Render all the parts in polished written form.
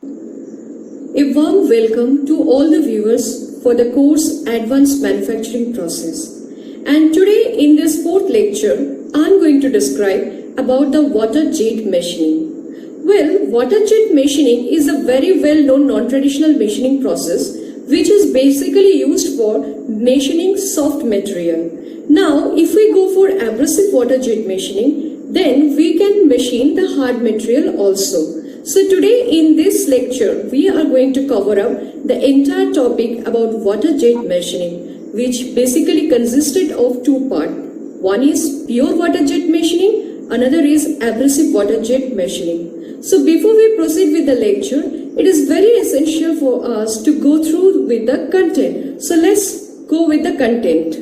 A warm welcome to all the viewers for the course Advanced Manufacturing Process. And today in this fourth lecture, I am going to describe about the water jet machining. Well, water jet machining is a very well-known non-traditional machining process which is basically used for machining soft material. Now, if we go for abrasive water jet machining, then we can machine the hard material also. So today in this lecture, we are going to cover up the entire topic about water jet machining, which basically consisted of two parts. One is pure water jet machining, another is abrasive water jet machining. So before we proceed with the lecture, it is very essential for us to go through with the content. So let's go with the content.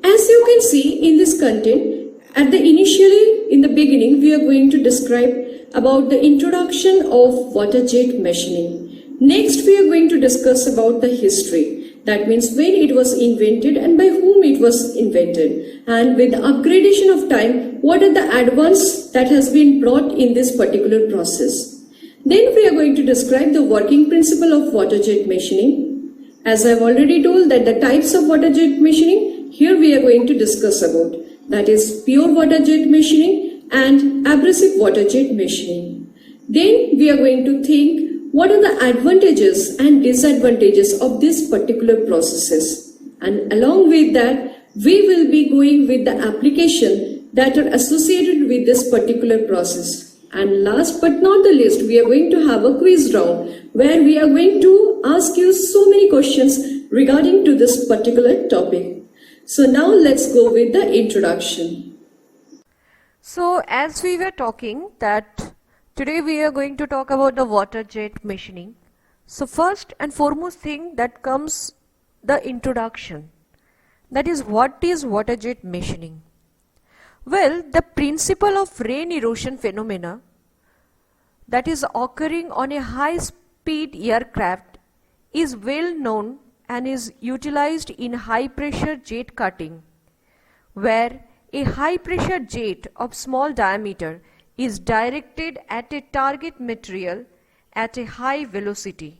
As you can see in this content, in the beginning, we are going to describe about the introduction of water jet machining. Next, we are going to discuss about the history. That means when it was invented and by whom it was invented. And with the upgradation of time, what are the advances that has been brought in this particular process. Then we are going to describe the working principle of water jet machining. As I have already told that the types of water jet machining, here we are going to discuss about. That is pure water jet machining and abrasive water jet machining. Then we are going to think what are the advantages and disadvantages of these particular processes. And along with that, we will be going with the application that are associated with this particular process. And last but not the least, we are going to have a quiz round where we are going to ask you so many questions regarding to this particular topic. So now let's go with the introduction. So as we were talking that today we are going to talk about the water jet machining. So first and foremost thing that comes the introduction. That is, what is water jet machining? Well, the principle of rain erosion phenomena that is occurring on a high speed aircraft is well known and is utilized in high pressure jet cutting, where a high pressure jet of small diameter is directed at a target material at a high velocity.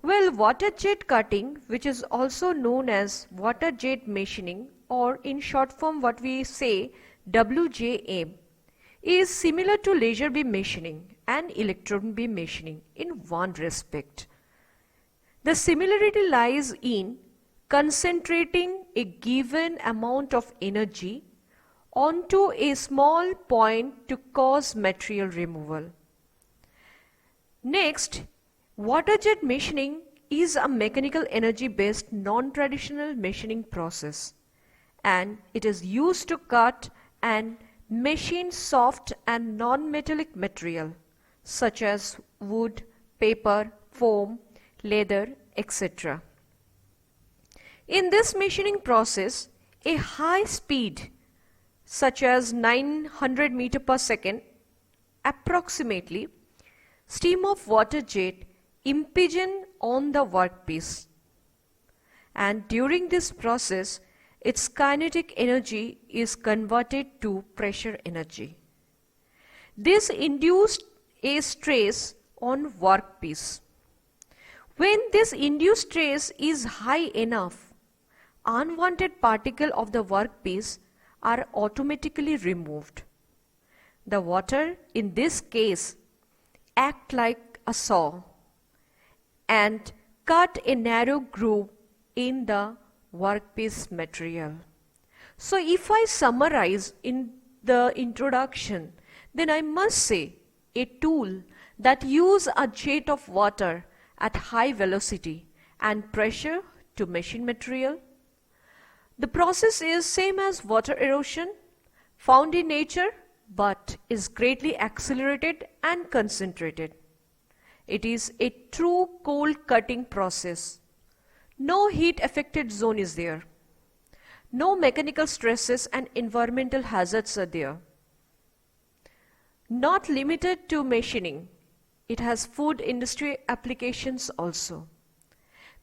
Well, water jet cutting, which is also known as water jet machining, or in short form what we say WJM, is similar to laser beam machining and electron beam machining in one respect. The similarity lies in concentrating a given amount of energy onto a small point to cause material removal. Next, water jet machining is a mechanical energy based non-traditional machining process, and it is used to cut and machine soft and non-metallic material such as wood, paper, foam, leather, etc. In this machining process, a high speed such as 900 meter per second approximately stream of water jet impinging on the workpiece, and during this process its kinetic energy is converted to pressure energy. This induced a stress on workpiece. When this induced stress is high enough, unwanted particles of the workpiece are automatically removed. The water in this case acts like a saw and cut a narrow groove in the workpiece material. So if I summarize in the introduction, then I must say a tool that uses a jet of water at high velocity and pressure to machine material. The process is same as water erosion found in nature, but is greatly accelerated and concentrated. It is a true cold cutting process. No heat affected zone is there. No mechanical stresses and environmental hazards are there. Not limited to machining, it has food industry applications also.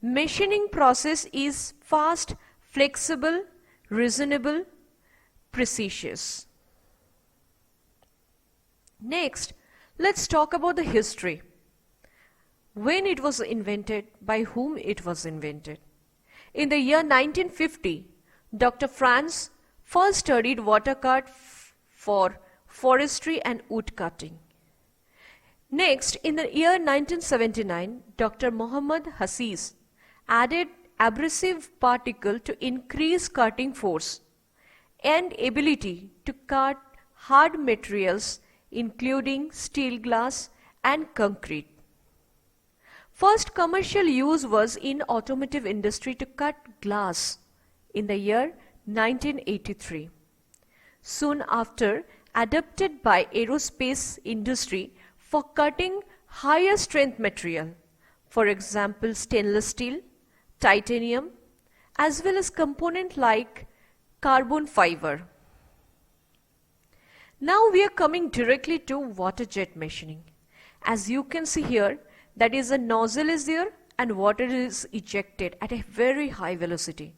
Machining process is fast, flexible, reasonable, precious. Next, Let's talk about the history. When it was invented, by whom it was invented. In the year 1950, Dr. Franz first studied water cut for forestry and wood cutting. Next, in the year 1979, Dr. Mohammad Hassis added abrasive particle to increase cutting force and ability to cut hard materials including steel, glass and concrete. First commercial use was in automotive industry to cut glass in the year 1983. Soon after, adopted by aerospace industry for cutting higher strength material, for example stainless steel, titanium, as well as component like carbon fiber. Now we are coming directly to water jet machining. As you can see here, that is, a nozzle is there and water is ejected at a very high velocity.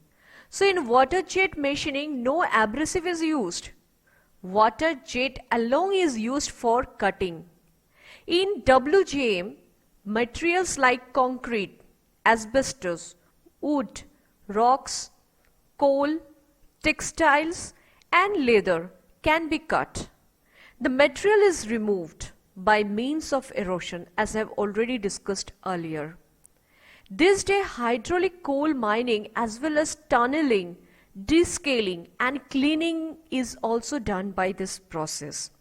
So in water jet machining, no abrasive is used. Water jet alone is used for cutting. In WJM, materials like concrete, asbestos, wood, rocks, coal, textiles and leather can be cut. The material is removed by means of erosion, as I have already discussed earlier. This day, hydraulic coal mining as well as tunneling, descaling and cleaning is also done by this process.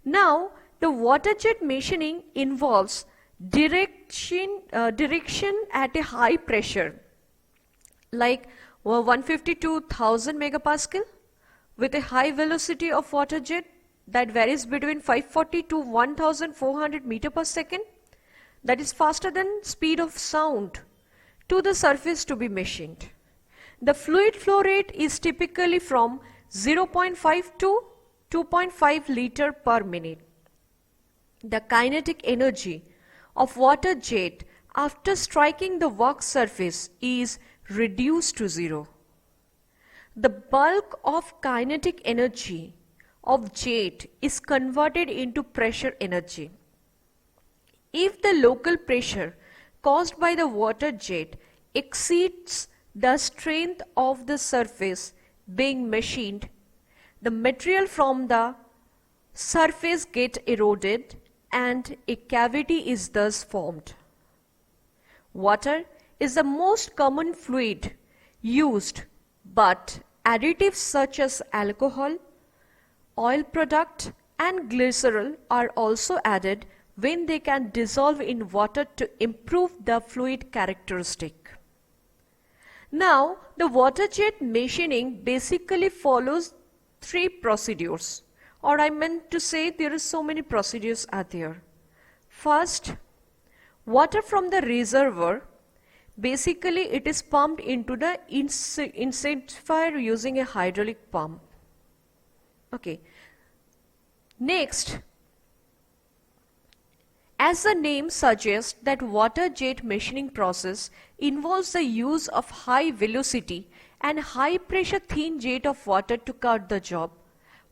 Now, the water jet machining involves direction at a high pressure, like 150 to 1000 megapascal, with a high velocity of water jet that varies between 540 to 1400 meter per second, that is faster than speed of sound, to the surface to be machined. The fluid flow rate is typically from 0.5 to 2.5 liter per minute. The kinetic energy of water jet after striking the work surface is reduced to zero. The bulk of kinetic energy of jet is converted into pressure energy. If the local pressure caused by the water jet exceeds the strength of the surface being machined, the material from the surface gets eroded and a cavity is thus formed. Water is the most common fluid used, but additives such as alcohol, oil product and glycerol are also added when they can dissolve in water to improve the fluid characteristic. Now, the water jet machining basically follows three procedures, or I meant to say there are so many procedures are there. First, water from the reservoir, basically it is pumped into the incendifier using a hydraulic pump. Okay. Next, as the name suggests that water jet machining process involves the use of high velocity and high pressure thin jet of water to cut the job.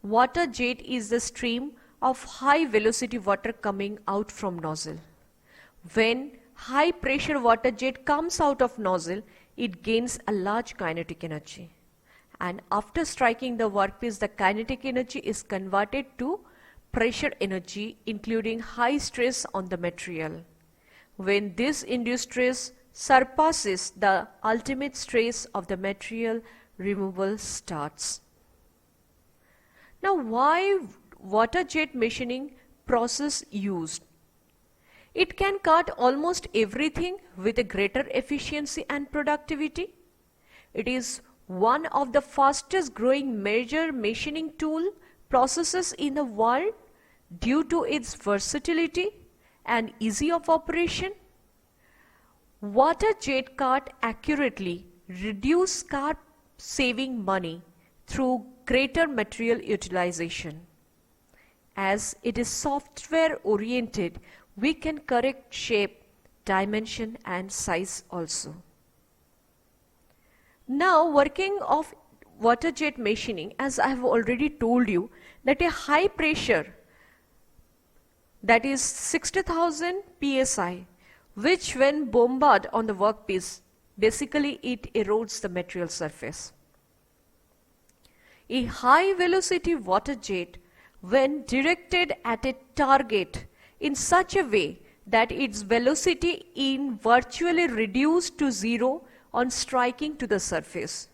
Water jet is the stream of high velocity water coming out from nozzle. When high pressure water jet comes out of nozzle, it gains a large kinetic energy. And after striking the workpiece, the kinetic energy is converted to pressure energy, including high stress on the material. When this induced stress surpasses the ultimate stress of the material, removal starts. Now, why water jet machining process used? It can cut almost everything with a greater efficiency and productivity. It is one of the fastest growing major machining tool processes in the world due to its versatility and ease of operation. Water jet cut accurately reduce scarp saving money through greater material utilization. As it is software oriented, we can correct shape, dimension and size also. Now, working of water jet machining, as I have already told you, that a high pressure that is 60,000 psi, which when bombarded on the workpiece, basically it erodes the material surface. A high velocity water jet, when directed at a target in such a way that its velocity is virtually reduced to zero on striking to the surface.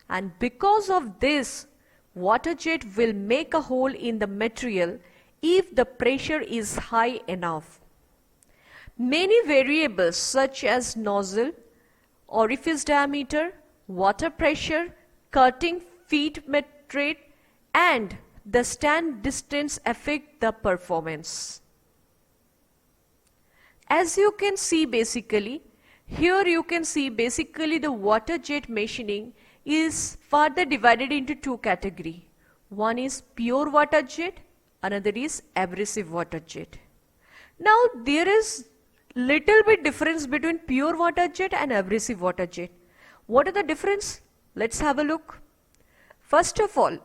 And because of this, water jet will make a hole in the material if the pressure is high enough. Many variables such as nozzle, orifice diameter, water pressure, cutting feed rate, and the stand distance affect the performance. As you can see basically, here you can see basically the water jet machining is further divided into two categories. One is pure water jet, another is abrasive water jet. Now there is little bit difference between pure water jet and abrasive water jet. What are the difference? Let's have a look. First of all,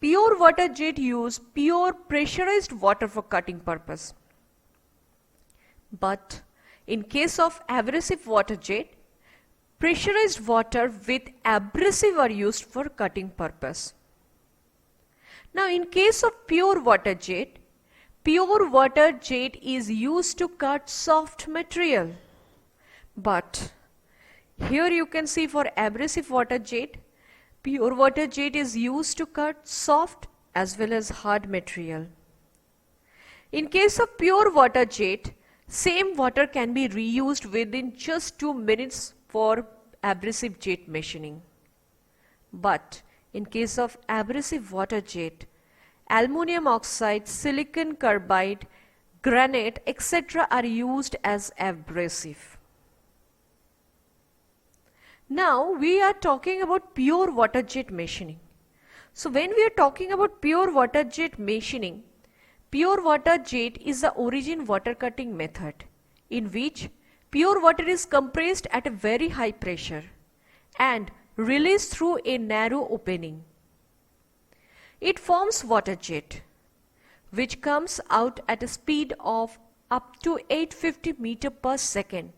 pure water jet use pure pressurized water for cutting purpose. But in case of abrasive water jet, pressurized water with abrasive are used for cutting purpose. Now in case of pure water jet is used to cut soft material. But here you can see for abrasive water jet, pure water jet is used to cut soft as well as hard material. In case of pure water jet, same water can be reused within just 2 minutes for abrasive jet machining. But in case of abrasive water jet, aluminum oxide, silicon carbide, granite, etc. are used as abrasive. Now we are talking about pure water jet machining. So when we are talking about pure water jet machining, pure water jet is the origin water cutting method in which pure water is compressed at a very high pressure and released through a narrow opening. It forms water jet, which comes out at a speed of up to 850 meter per second.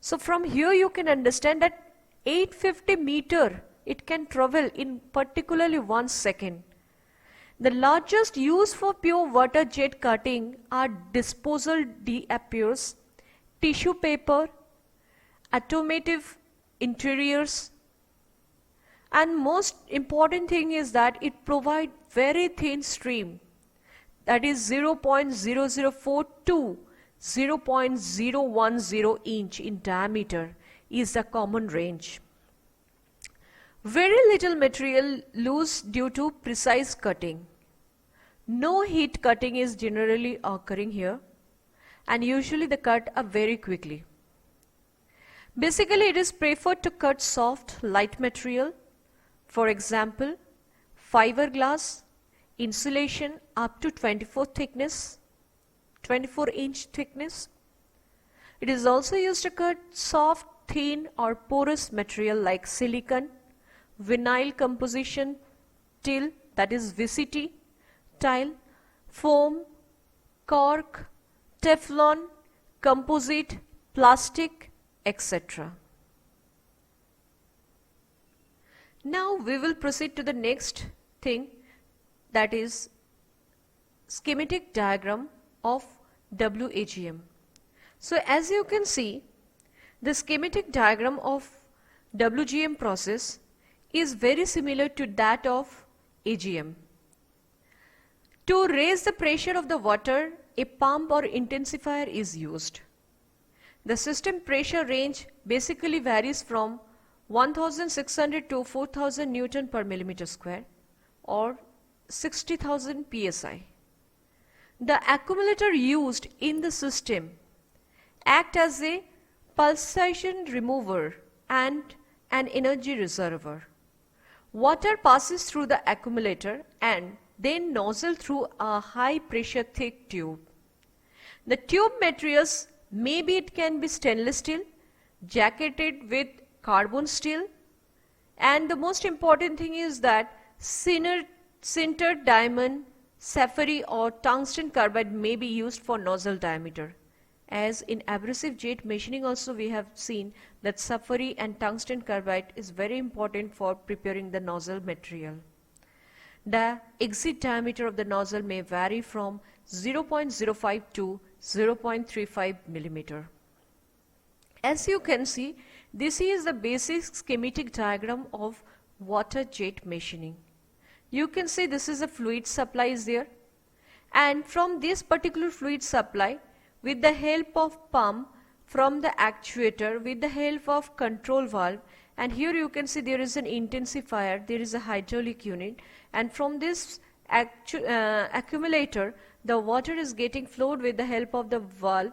So from here you can understand that 850 meter it can travel in particularly 1 second. The largest use for pure water jet cutting are disposal diapers, tissue paper, automotive interiors, and most important thing is that it provides very thin stream, that is 0.004 to 0.010 inch in diameter is the common range. Very little material loose due to precise cutting. No heat cutting is generally occurring here, and usually the cut are very quickly. Basically it is preferred to cut soft, light material, for example, fiberglass, insulation up to 24 inch thickness. It is also used to cut soft, thin or porous material like silicon, vinyl composition, tile, that is VCT, tile, foam, cork, Teflon, composite, plastic, etc. Now we will proceed to the next thing, that is schematic diagram of WAGM. So as you can see, the schematic diagram of WGM process is very similar to that of AGM. To raise the pressure of the water, a pump or intensifier is used. The system pressure range basically varies from 1600 to 4000 Newton per millimeter square or 60,000 psi. The accumulator used in the system act as a pulsation remover and an energy reservoir. Water passes through the accumulator and then nozzle through a high pressure thick tube. The tube materials, maybe it can be stainless steel, jacketed with carbon steel, and the most important thing is that sintered diamond, sapphire or tungsten carbide may be used for nozzle diameter. As in abrasive jet machining also we have seen that sapphire and tungsten carbide is very important for preparing the nozzle material. The exit diameter of the nozzle may vary from 0.05 to 0.35 millimeter. As you can see, this is the basic schematic diagram of water jet machining. You can see this is a fluid supply is there, and from this particular fluid supply, with the help of pump from the actuator, with the help of control valve, and here you can see there is an intensifier, there is a hydraulic unit, and from this accumulator the water is getting flowed with the help of the valve,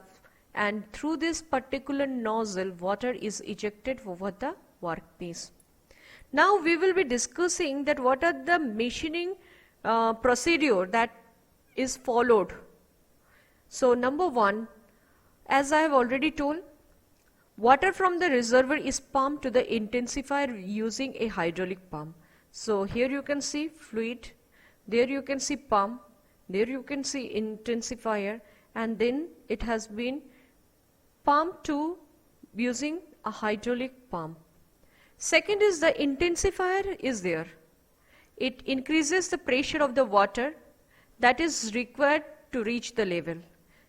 and through this particular nozzle water is ejected over the workpiece. Now we will be discussing that what are the machining procedure that is followed. So number one, as I have already told, water from the reservoir is pumped to the intensifier using a hydraulic pump. So here you can see fluid, there you can see pump, there you can see intensifier, and then it has been pumped to using a hydraulic pump. Second is the intensifier is there. It increases the pressure of the water that is required to reach the level.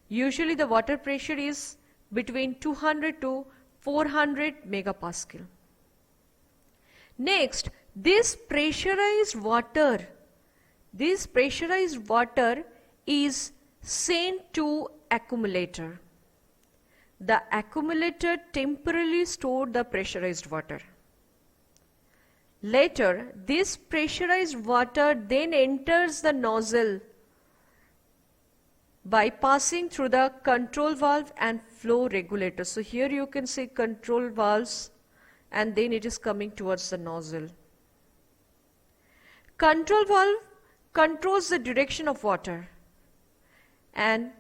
Usually the water pressure is between 200 to 400 megapascal. Next, this pressurized water is sent to accumulator. The accumulator temporarily stored the pressurized water. Later, this pressurized water then enters the nozzle by passing through the control valve and flow regulator. So here you can see control valves, and then it is coming towards the nozzle. Control valve controls the direction of water, and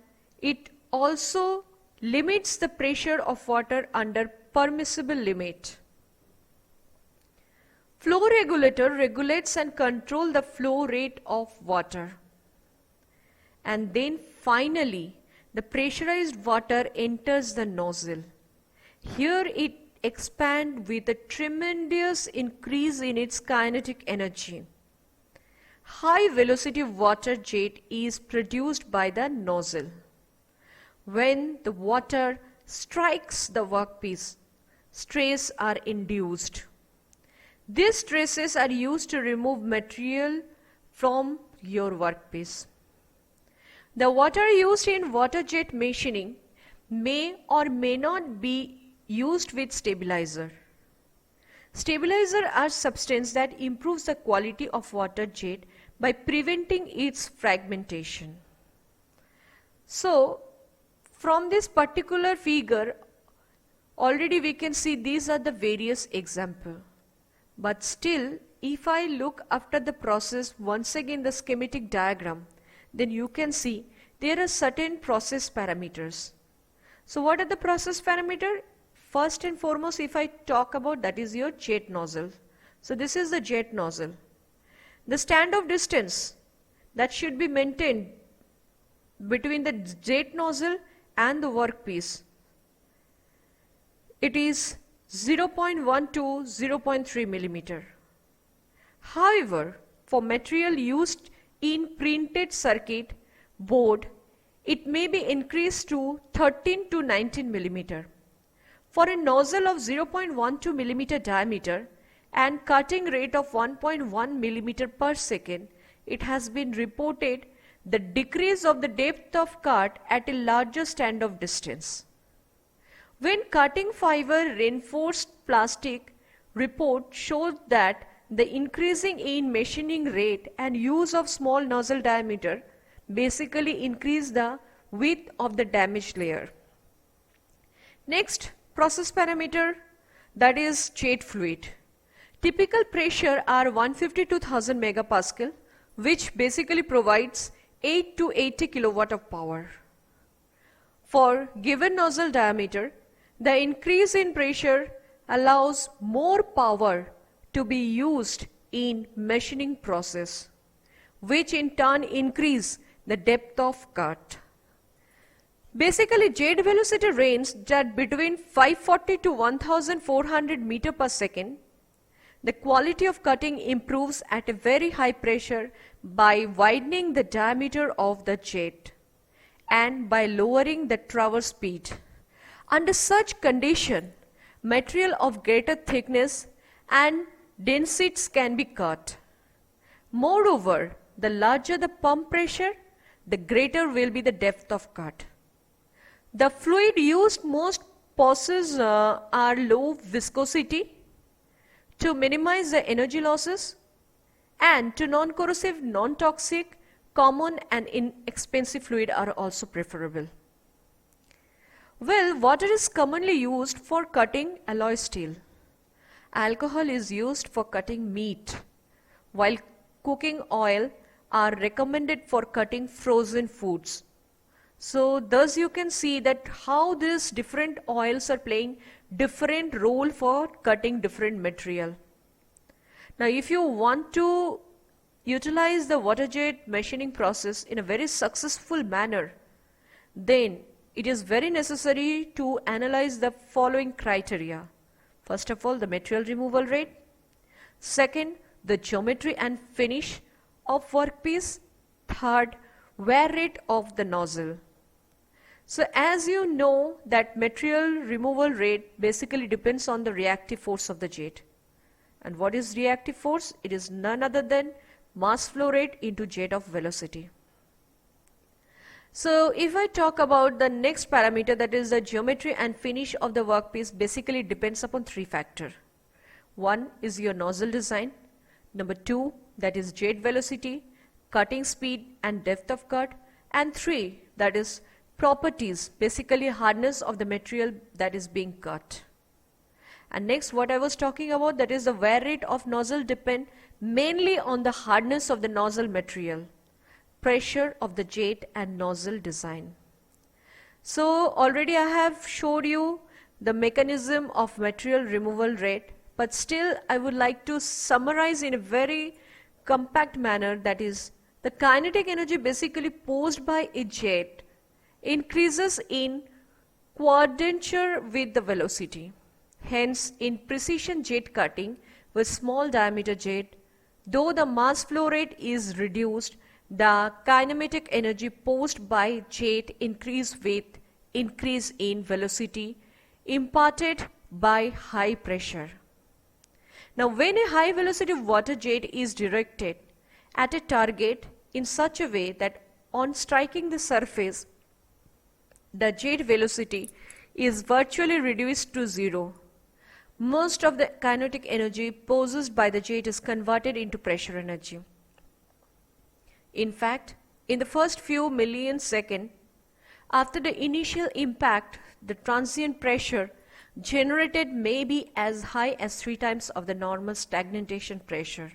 it also limits the pressure of water under permissible limit. Flow regulator regulates and controls the flow rate of water. And then finally, the pressurized water enters the nozzle. Here it expands with a tremendous increase in its kinetic energy. High velocity water jet is produced by the nozzle. When the water strikes the workpiece, stress are induced. These stresses are used to remove material from your workpiece. The water used in water jet machining may or may not be used with stabilizer. Stabilizer are substance that improves the quality of water jet by preventing its fragmentation. So, from this particular figure, already we can see these are the various examples. But still, if I look after the process once again the schematic diagram, then you can see there are certain process parameters. So what are the process parameters? First and foremost, if I talk about, that is your jet nozzle. So this is the jet nozzle. The standoff distance that should be maintained between the jet nozzle and the workpiece, it is 0.1 to 0.3 millimeter. However, for material used in printed circuit board, it may be increased to 13 to 19 millimeter. For a nozzle of 0.12 millimeter diameter and cutting rate of 1.1 millimeter per second, it has been reported the decrease of the depth of cut at a larger standoff distance. When cutting fiber reinforced plastic, report showed that the increasing in machining rate and use of small nozzle diameter basically increase the width of the damaged layer. Next process parameter, that is jet fluid. Typical pressure are 150 to 1000 megapascal, which basically provides 8 to 80 kilowatt of power. For given nozzle diameter, the increase in pressure allows more power to be used in machining process. which in turn increase the depth of cut. Basically, jet velocity ranged at between 540 to 1400 meter per second. The quality of cutting improves at a very high pressure by widening the diameter of the jet and by lowering the traverse speed. Under such condition, material of greater thickness and densities can be cut. Moreover, the larger the pump pressure, the greater will be the depth of cut. The fluid used most possess are low viscosity to minimize the energy losses and to non-corrosive, non-toxic, common and inexpensive fluid are also preferable. Well, water is commonly used for cutting alloy steel. Alcohol is used for cutting meat, while cooking oil are recommended for cutting frozen foods. So thus you can see that how these different oils are playing different role for cutting different material. Now if you want to utilize the water jet machining process in a very successful manner, then it is very necessary to analyze the following criteria. First of all, the material removal rate. Second, the geometry and finish of workpiece. Third, wear rate of the nozzle. So as you know that material removal rate basically depends on the reactive force of the jet. And what is reactive force? It is none other than mass flow rate into jet of velocity. So if I talk about the next parameter, that is the geometry and finish of the workpiece, basically depends upon three factors. One is your nozzle design. Number two, that is jet velocity, cutting speed and depth of cut. And three, that is properties, basically hardness of the material that is being cut. And next, what I was talking about, that is the wear rate of nozzle depend mainly on the hardness of the nozzle material, pressure of the jet and nozzle design. So already I have showed you the mechanism of material removal rate, but still I would like to summarize in a very compact manner, that is the kinetic energy basically posed by a jet increases in quadrature with the velocity. Hence, in precision jet cutting with small diameter jet, though the mass flow rate is reduced, the kinematic energy posed by jet increase with increase in velocity imparted by high pressure. Now, when a high velocity water jet is directed at a target in such a way that on striking the surface, the jet velocity is virtually reduced to zero, most of the kinetic energy possessed by the jet is converted into pressure energy. In fact, in the first few milliseconds after the initial impact, the transient pressure generated may be as high as 3 times of the normal stagnation pressure.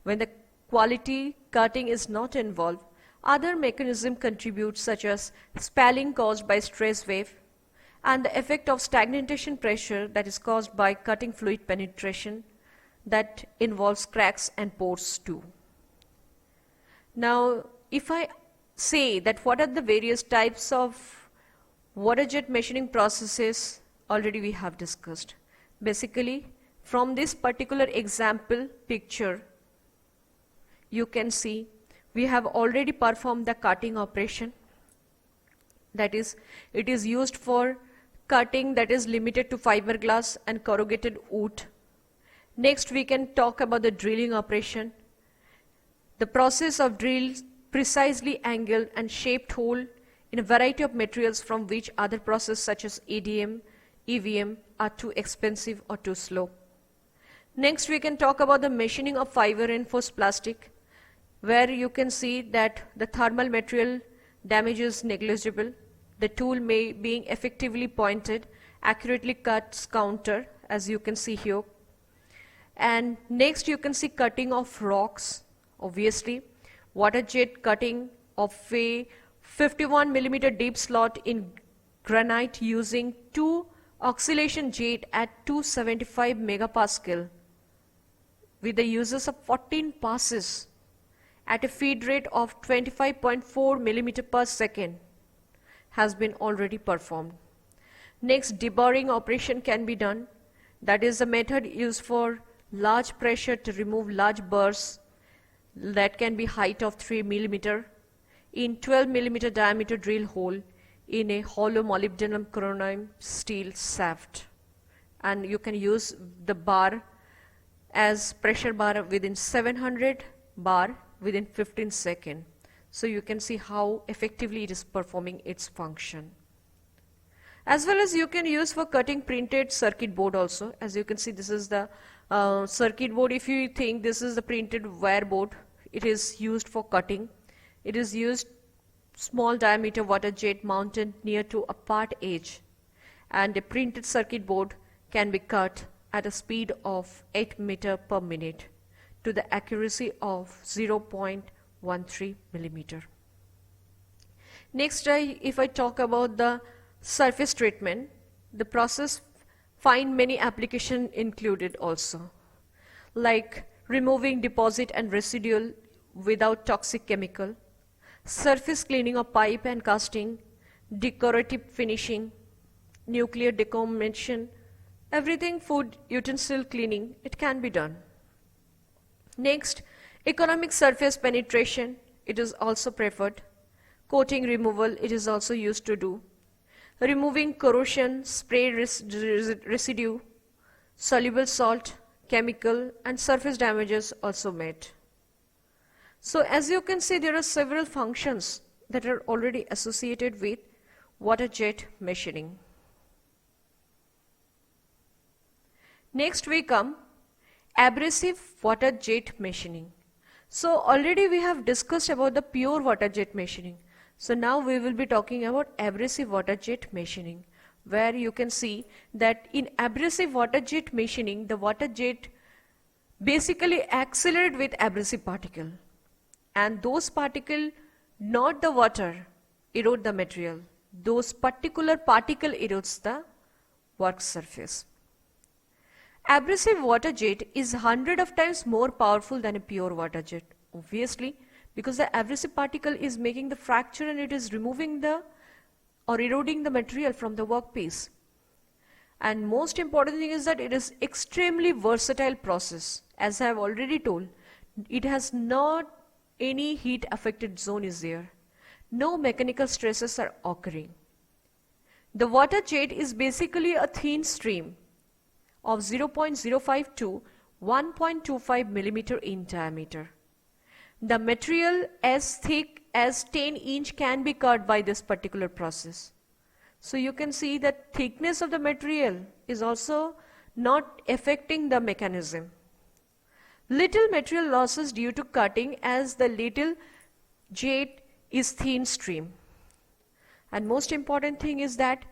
When the quality cutting is not involved, other mechanisms contribute, such as spalling caused by stress wave and the effect of stagnation pressure that is caused by cutting fluid penetration that involves cracks and pores too. Now, if I say that what are the various types of water jet machining processes, already we have discussed. Basically, from this particular example picture, you can see we have already performed the cutting operation. That is, it is used for cutting that is limited to fiberglass and corrugated wood. Next, we can talk about the drilling operation. The process of drills precisely angled and shaped hole in a variety of materials from which other processes such as ADM, EVM are too expensive or too slow. Next, we can talk about the machining of fiber reinforced plastic, where you can see that the thermal material damage is negligible. The tool may being effectively pointed, accurately cuts counter, as you can see here. And next you can see cutting of rocks. Obviously, water jet cutting of a 51 millimeter deep slot in granite using 2 oscillation jet at 275 megapascal with the uses of 14 passes at a feed rate of 25.4 millimeter per second has been already performed. Next, deburring operation can be done. That is a method used for large pressure to remove large burrs that can be height of 3 millimeter in 12 millimeter diameter drill hole in a hollow molybdenum chromium steel shaft. And you can use the bar as pressure bar within 700 bar within 15 seconds. So you can see how effectively it is performing its function. As well as you can use for cutting printed circuit board also. As you can see, this is the circuit board. If you think this is the printed wire board, it is used for cutting. It is used small diameter water jet mounted near to a part edge, and a printed circuit board can be cut at a speed of 8 meter per minute to the accuracy of 0.13 millimeter. Next, if I talk about the surface treatment, the process find many applications included also, like removing deposit and residual without toxic chemical, surface cleaning of pipe and casting, decorative finishing, nuclear decommission, everything food utensil cleaning, it can be done. Next, economic surface penetration, it is also preferred. Coating removal, it is also used to do. Removing corrosion, spray residue, soluble salt, chemical and surface damages also made. So as you can see, there are several functions that are already associated with water jet machining. Next we come abrasive water jet machining. So already we have discussed about the pure water jet machining. So now we will be talking about abrasive water jet machining, where you can see that in abrasive water jet machining, the water jet basically accelerate with abrasive particle, and those particles, not the water, erode the material. Those particular particle erodes the work surface. Abrasive water jet is 100 of times more powerful than a pure water jet, obviously, because the abrasive particle is making the fracture and it is removing the or eroding the material from the workpiece. And most important thing is that it is extremely versatile process. As I have already told, it has not any heat affected zone is there. No mechanical stresses are occurring. The water jet is basically a thin stream of 0.05 to 1.25 millimeter in diameter. The material as thick as 10-inch can be cut by this particular process. So you can see that thickness of the material is also not affecting the mechanism. Little material losses due to cutting, as the little jet is thin stream. And most important thing is that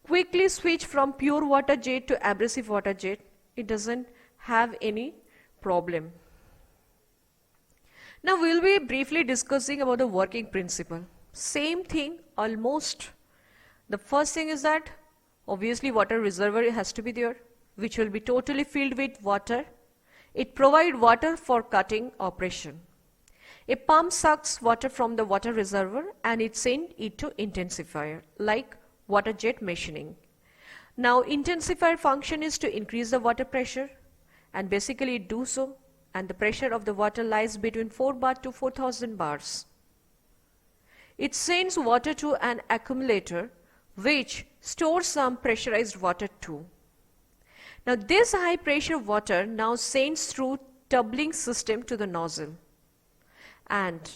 quickly switch from pure water jet to abrasive water jet. It doesn't have any problem. Now we will be briefly discussing about the working principle. Same thing almost. The first thing is that obviously water reservoir has to be there, which will be totally filled with water. It provides water for cutting operation. A pump sucks water from the water reservoir and it sends it to intensifier, like water jet machining. Now intensifier function is to increase the water pressure, and basically it do so, and the pressure of the water lies between 4 bar to 4000 bars. It sends water to an accumulator which stores some pressurized water too. Now this high pressure water now sends through tumbling system to the nozzle, and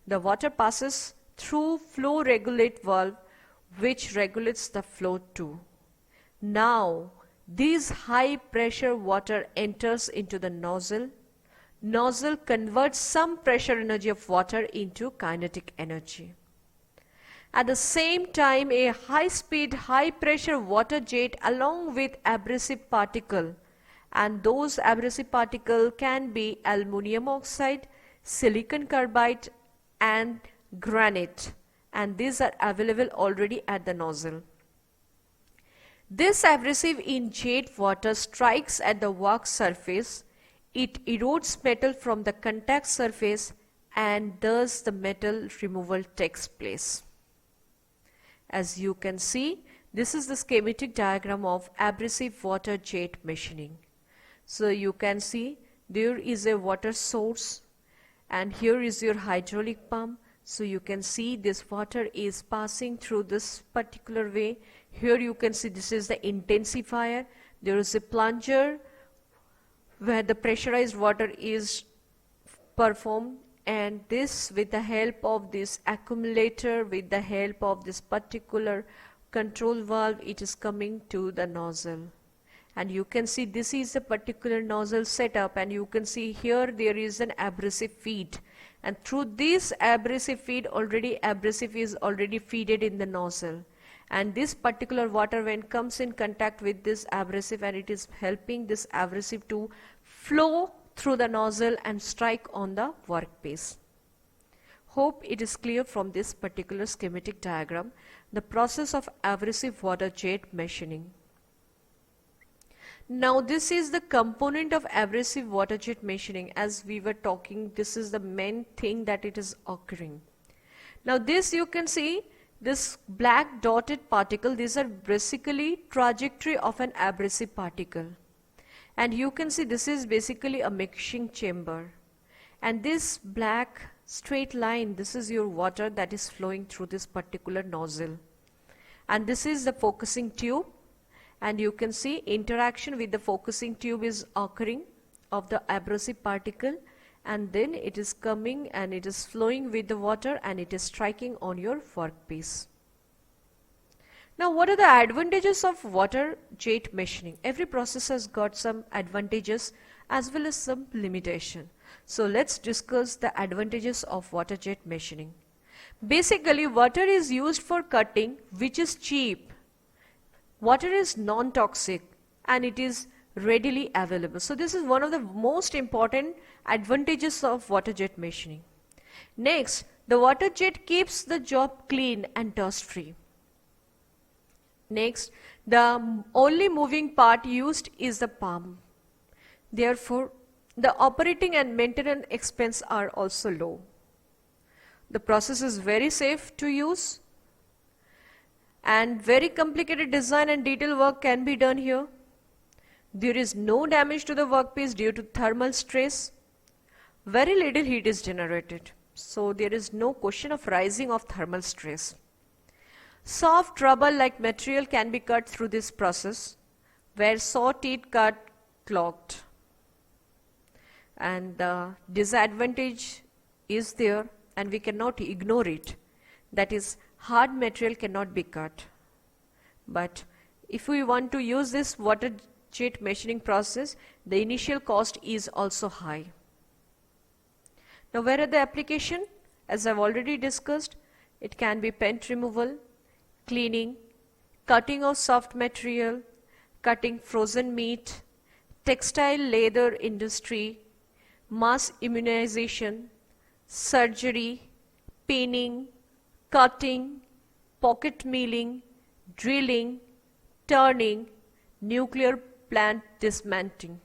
the water passes through flow regulate valve which regulates the flow too. Now this high pressure water enters into the nozzle. Nozzle converts some pressure energy of water into kinetic energy. At the same time, a high speed, high pressure water jet along with abrasive particle, and those abrasive particle can be aluminum oxide, silicon carbide and granite, and these are available already at the nozzle. This abrasive in jet water strikes at the work surface. It erodes metal from the contact surface and thus the metal removal takes place. As you can see, this is the schematic diagram of abrasive water jet machining. So you can see there is a water source and here is your hydraulic pump. So you can see this water is passing through this particular way. Here you can see this is the intensifier. There is a plunger where the pressurized water is performed, and this with the help of this accumulator, with the help of this particular control valve, it is coming to the nozzle. And you can see this is a particular nozzle setup, and you can see here there is an abrasive feed, and through this abrasive feed abrasive is already feeded in the nozzle, and this particular water when comes in contact with this abrasive, and it is helping this abrasive to flow through the nozzle and strike on the workpiece. Hope it is clear from this particular schematic diagram the process of abrasive water jet machining. Now this is the component of abrasive water jet machining. As we were talking, this is the main thing that it is occurring. Now this you can see this black dotted particle, these are basically trajectory of an abrasive particle. And you can see this is basically a mixing chamber. And this black straight line, this is your water that is flowing through this particular nozzle. And this is the focusing tube. And you can see interaction with the focusing tube is occurring of the abrasive particle, and then it is coming and it is flowing with the water and it is striking on your workpiece. Now what are the advantages of water jet machining? Every process has got some advantages as well as some limitation. So let's discuss the advantages of water jet machining. Basically, water is used for cutting, which is cheap. Water is non-toxic and it is readily available. So this is one of the most important advantages of water jet machining. Next, the water jet keeps the job clean and dust free. Next, the only moving part used is the pump. Therefore, the operating and maintenance expense are also low. The process is very safe to use, and very complicated design and detail work can be done here. There is no damage to the workpiece due to thermal stress. Very little heat is generated, so there is no question of rising of thermal stress. Soft rubber-like material can be cut through this process, where saw teeth cut clogged. And the disadvantage is there, and we cannot ignore it. That is, hard material cannot be cut. But if we want to use this water jet machining process, the initial cost is also high. Now where are the application? As I've already discussed, it can be paint removal, cleaning, cutting of soft material, cutting frozen meat, textile leather industry, mass immunization, surgery, pinning, cutting, pocket milling, drilling, turning, nuclear plant dismantling.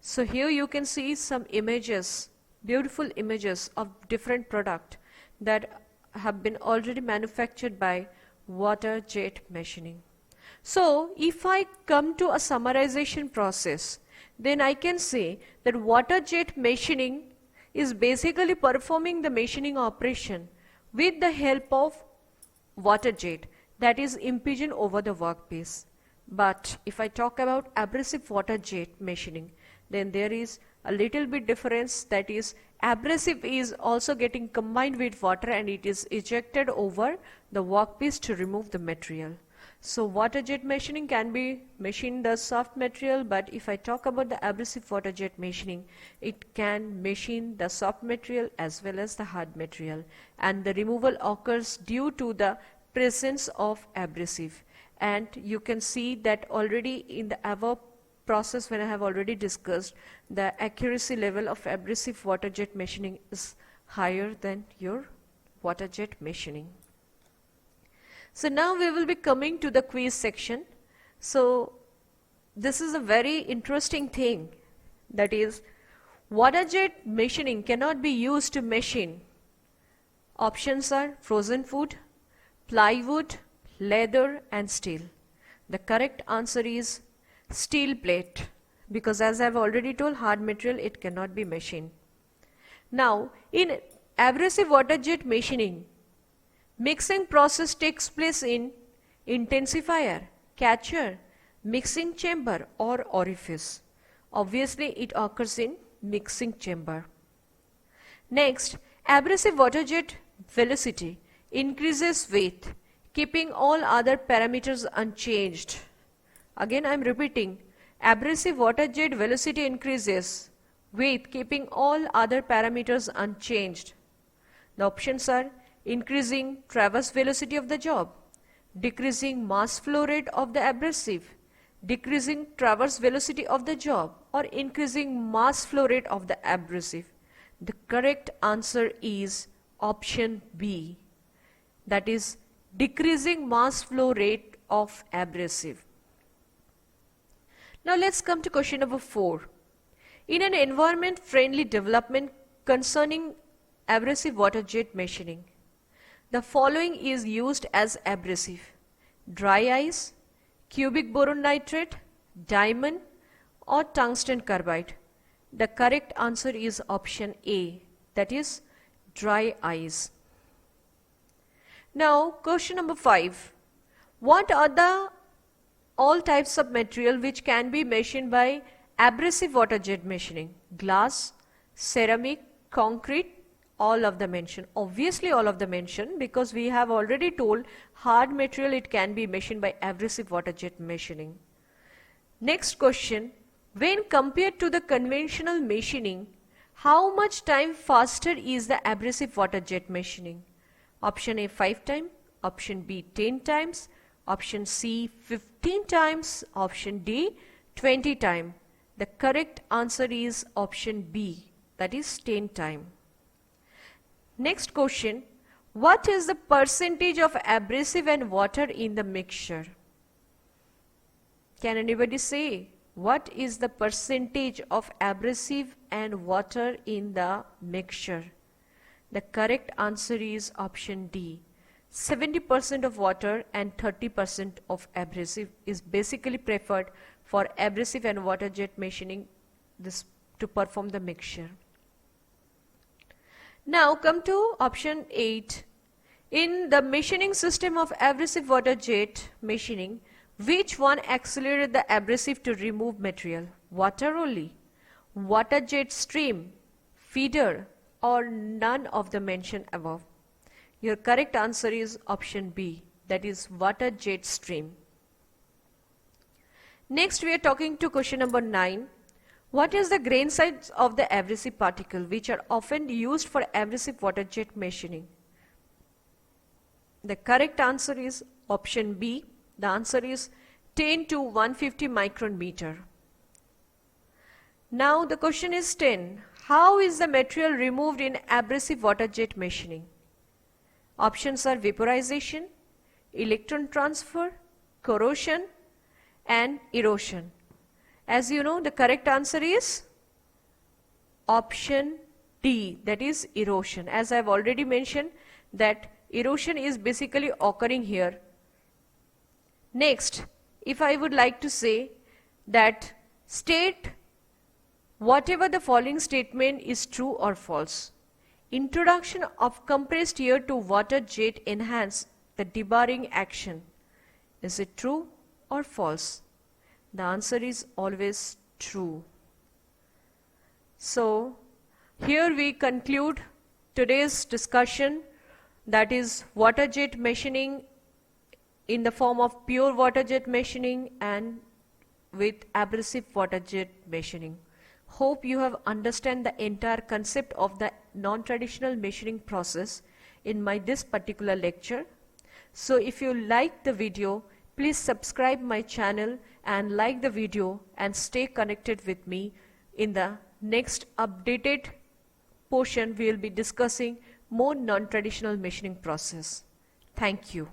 So here you can see some images, beautiful images of different products that have been already manufactured by water jet machining. So if I come to a summarization process, then I can say that water jet machining is basically performing the machining operation with the help of water jet, that is impinging over the workpiece. But if I talk about abrasive water jet machining, then there is a little bit difference, that is abrasive is also getting combined with water and it is ejected over the workpiece to remove the material. So water jet machining can be machined the soft material, but if I talk about the abrasive water jet machining, it can machine the soft material as well as the hard material, and the removal occurs due to the presence of abrasive. And you can see that already in the above process, when I have already discussed, the accuracy level of abrasive water jet machining is higher than your water jet machining. So now we will be coming to the quiz section. So this is a very interesting thing, that is, water jet machining cannot be used to machine? Options are frozen food, plywood, leather and steel. The correct answer is steel plate, because as I have already told, hard material it cannot be machined. Now, in abrasive water jet machining, mixing process takes place in intensifier, catcher, mixing chamber or orifice. Obviously, it occurs in mixing chamber. Next, abrasive water jet velocity increases with keeping all other parameters unchanged. Again, I am repeating, abrasive water jet velocity increases with keeping all other parameters unchanged. The options are increasing traverse velocity of the job, decreasing mass flow rate of the abrasive, decreasing traverse velocity of the job, or increasing mass flow rate of the abrasive. The correct answer is option B, that is decreasing mass flow rate of abrasive. Now let's come to question number 4. In an environment friendly development concerning abrasive water jet machining, the following is used as abrasive: dry ice, cubic boron nitrate, diamond or tungsten carbide. The correct answer is option A, that is dry ice. Now question number 5. What are the all types of material which can be machined by abrasive water jet machining? Glass, ceramic, concrete, all of the mentioned. Obviously all of the mentioned, because we have already told hard material it can be machined by abrasive water jet machining. Next question. When compared to the conventional machining, how much time faster is the abrasive water jet machining? Option A 5 times, option B 10 times, option C 15 times, option D 20 times. The correct answer is option B, that is 10 times. Next question. What is the percentage of abrasive and water in the mixture? Can anybody say what is the percentage of abrasive and water in the mixture? The correct answer is option D. 70% of water and 30% of abrasive is basically preferred for abrasive and water jet machining to perform the mixture. Now come to option 8. In the machining system of abrasive water jet machining, which one accelerated the abrasive to remove material? Water only, water jet stream, feeder, or none of the mentioned above? Your correct answer is option B, that is water jet stream. Next we are talking to question number 9. What is the grain size of the abrasive particle which are often used for abrasive water jet machining? The correct answer is option B. The answer is 10 to 150 micron meter. Now the question is 10. How is the material removed in abrasive water jet machining? Options are vaporization, electron transfer, corrosion and erosion. As you know, the correct answer is option D, that is erosion. As I have already mentioned that erosion is basically occurring here. Next, if I would like to say that state whatever the following statement is true or false. Introduction of compressed air to water jet enhance the debarring action. Is it true or false? The answer is always true. So, here we conclude today's discussion, that is water jet machining in the form of pure water jet machining and with abrasive water jet machining. Hope you have understand the entire concept of the non-traditional machining process in this particular lecture. So if you like the video, please subscribe my channel and like the video and stay connected with me. In the next updated portion, we will be discussing more non-traditional machining process. Thank you.